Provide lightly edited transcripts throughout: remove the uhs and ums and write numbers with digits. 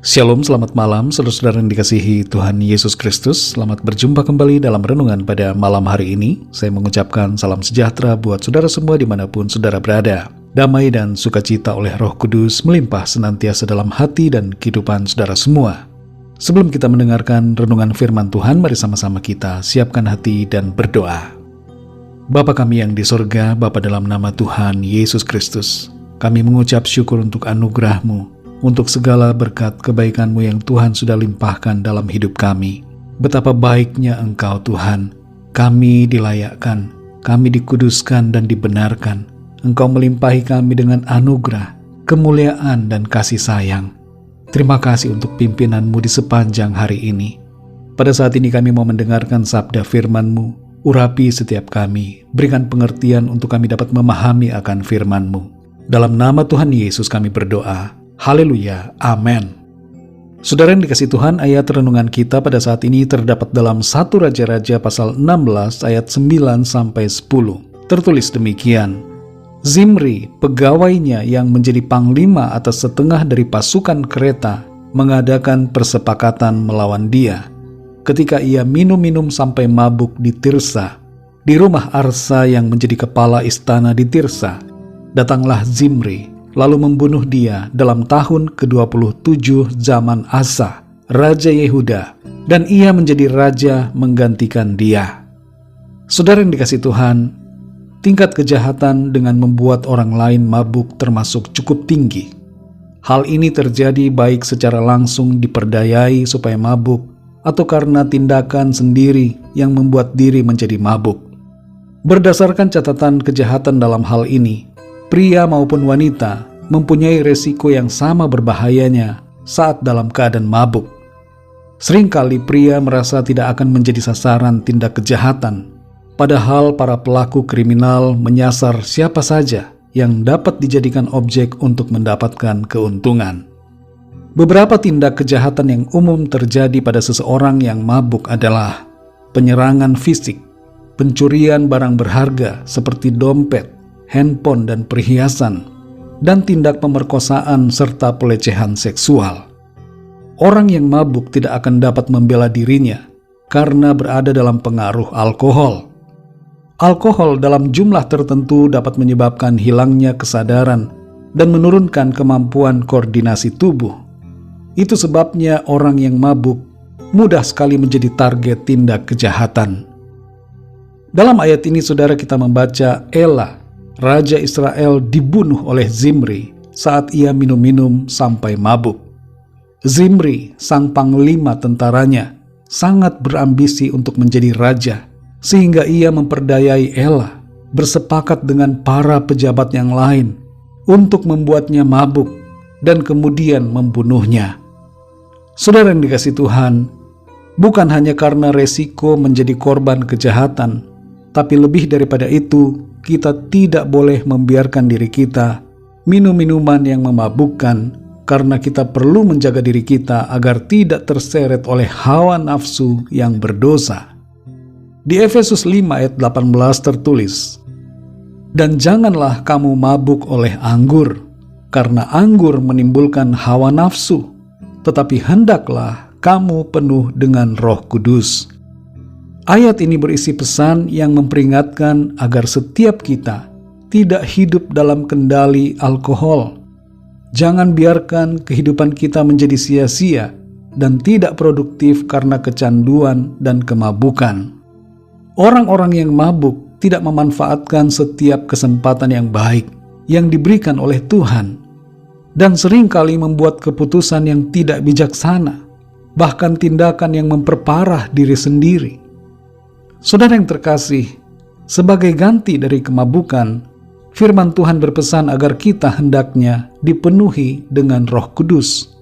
Shalom, selamat malam saudara-saudara yang dikasihi Tuhan Yesus Kristus. Selamat berjumpa kembali dalam renungan pada malam hari ini. Saya mengucapkan salam sejahtera buat saudara semua dimanapun saudara berada. Damai dan sukacita oleh Roh Kudus melimpah senantiasa dalam hati dan kehidupan saudara semua. Sebelum kita mendengarkan renungan firman Tuhan, mari sama-sama kita siapkan hati dan berdoa. Bapa kami yang di sorga, Bapa dalam nama Tuhan Yesus Kristus, kami mengucap syukur untuk anugerah-Mu, untuk segala berkat kebaikan-Mu yang Tuhan sudah limpahkan dalam hidup kami. Betapa baiknya Engkau Tuhan, kami dilayakkan, kami dikuduskan dan dibenarkan. Engkau melimpahi kami dengan anugerah, kemuliaan dan kasih sayang. Terima kasih untuk pimpinan-Mu di sepanjang hari ini. Pada saat ini kami mau mendengarkan sabda firman-Mu. Urapi setiap kami, berikan pengertian untuk kami dapat memahami akan firman-Mu. Dalam nama Tuhan Yesus kami berdoa. Haleluya, amin. Saudara yang dikasihi Tuhan, ayat renungan kita pada saat ini terdapat dalam 1 Raja-Raja pasal 16 ayat 9-10. Tertulis demikian, Zimri, pegawainya yang menjadi panglima atas setengah dari pasukan kereta, mengadakan persepakatan melawan dia. Ketika ia minum-minum sampai mabuk di Tirsa, di rumah Arsa yang menjadi kepala istana di Tirsa, datanglah Zimri, lalu membunuh dia dalam tahun ke-27 zaman Asa, Raja Yehuda, dan ia menjadi raja menggantikan dia. Saudara yang dikasihi Tuhan, tingkat kejahatan dengan membuat orang lain mabuk termasuk cukup tinggi. Hal ini terjadi baik secara langsung diperdayai supaya mabuk, atau karena tindakan sendiri yang membuat diri menjadi mabuk. Berdasarkan catatan kejahatan dalam hal ini, pria maupun wanita mempunyai resiko yang sama berbahayanya saat dalam keadaan mabuk. Seringkali pria merasa tidak akan menjadi sasaran tindak kejahatan, padahal para pelaku kriminal menyasar siapa saja yang dapat dijadikan objek untuk mendapatkan keuntungan. Beberapa tindak kejahatan yang umum terjadi pada seseorang yang mabuk adalah penyerangan fisik, pencurian barang berharga seperti dompet, handphone dan perhiasan, dan tindak pemerkosaan serta pelecehan seksual. Orang yang mabuk tidak akan dapat membela dirinya karena berada dalam pengaruh alkohol. Alkohol dalam jumlah tertentu dapat menyebabkan hilangnya kesadaran dan menurunkan kemampuan koordinasi tubuh. Itu sebabnya orang yang mabuk mudah sekali menjadi target tindak kejahatan. Dalam ayat ini saudara kita membaca Ela, Raja Israel, dibunuh oleh Zimri saat ia minum-minum sampai mabuk. Zimri, sang panglima tentaranya, sangat berambisi untuk menjadi raja, sehingga ia memperdayai Ela bersepakat dengan para pejabat yang lain untuk membuatnya mabuk dan kemudian membunuhnya. Saudara yang dikasihi Tuhan, bukan hanya karena resiko menjadi korban kejahatan, tapi lebih daripada itu, kita tidak boleh membiarkan diri kita minum minuman yang memabukkan, karena kita perlu menjaga diri kita agar tidak terseret oleh hawa nafsu yang berdosa. Di Efesus 5 ayat 18 tertulis, "Dan janganlah kamu mabuk oleh anggur, karena anggur menimbulkan hawa nafsu, tetapi hendaklah kamu penuh dengan Roh Kudus." Ayat ini berisi pesan yang memperingatkan agar setiap kita tidak hidup dalam kendali alkohol. Jangan biarkan kehidupan kita menjadi sia-sia dan tidak produktif karena kecanduan dan kemabukan. Orang-orang yang mabuk tidak memanfaatkan setiap kesempatan yang baik yang diberikan oleh Tuhan, dan seringkali membuat keputusan yang tidak bijaksana, bahkan tindakan yang memperparah diri sendiri. Saudara yang terkasih, sebagai ganti dari kemabukan, firman Tuhan berpesan agar kita hendaknya dipenuhi dengan Roh Kudus.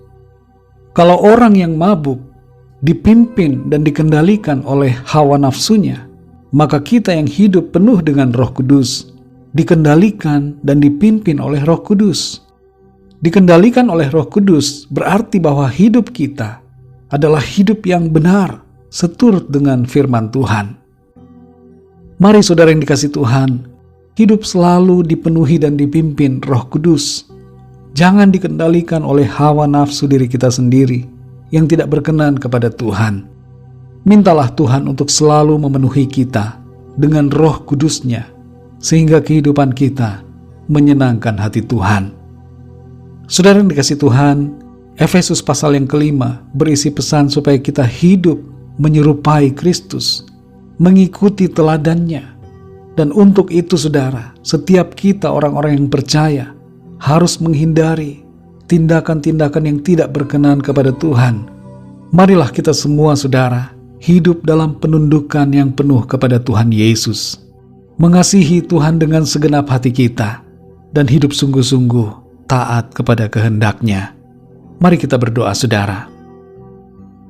Kalau orang yang mabuk dipimpin dan dikendalikan oleh hawa nafsunya, maka kita yang hidup penuh dengan Roh Kudus dikendalikan dan dipimpin oleh Roh Kudus. Dikendalikan oleh Roh Kudus berarti bahwa hidup kita adalah hidup yang benar, seturut dengan firman Tuhan. Mari saudara yang dikasihi Tuhan, hidup selalu dipenuhi dan dipimpin Roh Kudus. Jangan dikendalikan oleh hawa nafsu diri kita sendiri yang tidak berkenan kepada Tuhan. Mintalah Tuhan untuk selalu memenuhi kita dengan Roh Kudus-Nya, sehingga kehidupan kita menyenangkan hati Tuhan. Saudara yang dikasihi Tuhan, Efesus pasal yang kelima berisi pesan supaya kita hidup menyerupai Kristus, mengikuti teladannya. Dan untuk itu saudara, setiap kita orang-orang yang percaya harus menghindari tindakan-tindakan yang tidak berkenan kepada Tuhan. Marilah kita semua saudara hidup dalam penundukan yang penuh kepada Tuhan Yesus, mengasihi Tuhan dengan segenap hati kita, dan hidup sungguh-sungguh taat kepada kehendak-Nya. Mari kita berdoa saudara.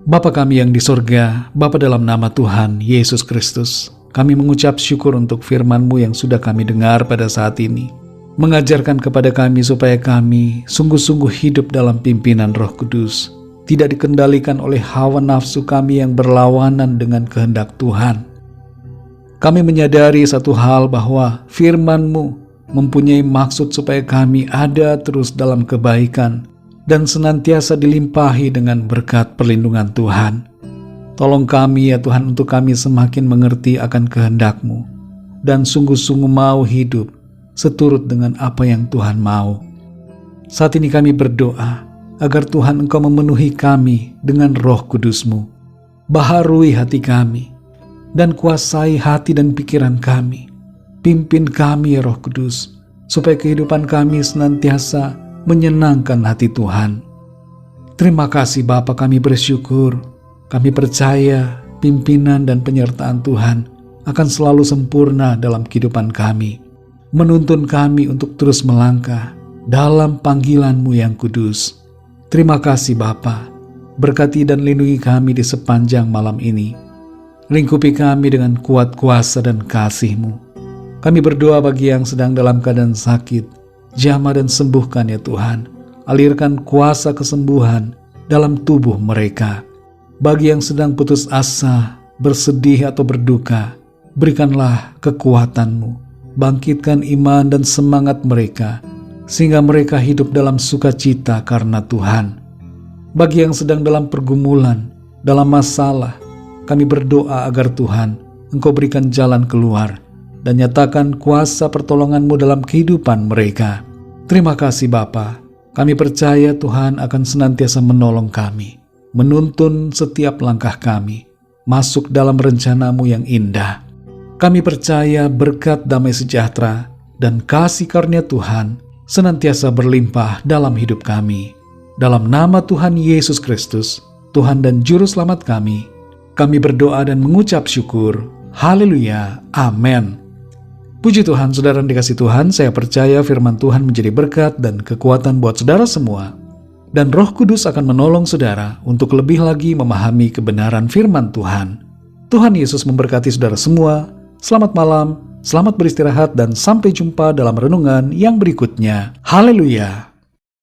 Bapa kami yang di sorga, Bapa dalam nama Tuhan Yesus Kristus, kami mengucap syukur untuk firman-Mu yang sudah kami dengar pada saat ini. Mengajarkan kepada kami supaya kami sungguh-sungguh hidup dalam pimpinan Roh Kudus, tidak dikendalikan oleh hawa nafsu kami yang berlawanan dengan kehendak Tuhan. Kami menyadari satu hal bahwa firman-Mu mempunyai maksud supaya kami ada terus dalam kebaikan dan senantiasa dilimpahi dengan berkat perlindungan Tuhan. Tolong kami ya Tuhan untuk kami semakin mengerti akan kehendak-Mu dan sungguh-sungguh mau hidup seturut dengan apa yang Tuhan mau. Saat ini kami berdoa agar Tuhan Engkau memenuhi kami dengan Roh Kudus-Mu, baharui hati kami dan kuasai hati dan pikiran kami. Pimpin kami ya Roh Kudus, supaya kehidupan kami senantiasa menyenangkan hati Tuhan. Terima kasih Bapa, kami bersyukur. Kami percaya pimpinan dan penyertaan Tuhan akan selalu sempurna dalam kehidupan kami, menuntun kami untuk terus melangkah dalam panggilan-Mu yang kudus. Terima kasih Bapa, berkati dan lindungi kami di sepanjang malam ini. Lingkupi kami dengan kuat kuasa dan kasih-Mu. Kami berdoa bagi yang sedang dalam keadaan sakit, jamah dan sembuhkan ya Tuhan. Alirkan kuasa kesembuhan dalam tubuh mereka. Bagi yang sedang putus asa, bersedih atau berduka, berikanlah kekuatan-Mu. Bangkitkan iman dan semangat mereka, sehingga mereka hidup dalam sukacita karena Tuhan. Bagi yang sedang dalam pergumulan, dalam masalah, kami berdoa agar Tuhan, Engkau berikan jalan keluar, dan nyatakan kuasa pertolongan-Mu dalam kehidupan mereka. Terima kasih Bapa, kami percaya Tuhan akan senantiasa menolong kami, menuntun setiap langkah kami, masuk dalam rencana-Mu yang indah. Kami percaya berkat damai sejahtera dan kasih karunia Tuhan senantiasa berlimpah dalam hidup kami. Dalam nama Tuhan Yesus Kristus, Tuhan dan Juru Selamat kami berdoa dan mengucap syukur. Haleluya, amin. Puji Tuhan, saudara yang dikasihi Tuhan, saya percaya firman Tuhan menjadi berkat dan kekuatan buat saudara semua. Dan Roh Kudus akan menolong saudara untuk lebih lagi memahami kebenaran firman Tuhan. Tuhan Yesus memberkati saudara semua. Selamat malam, selamat beristirahat, dan sampai jumpa dalam renungan yang berikutnya. Haleluya!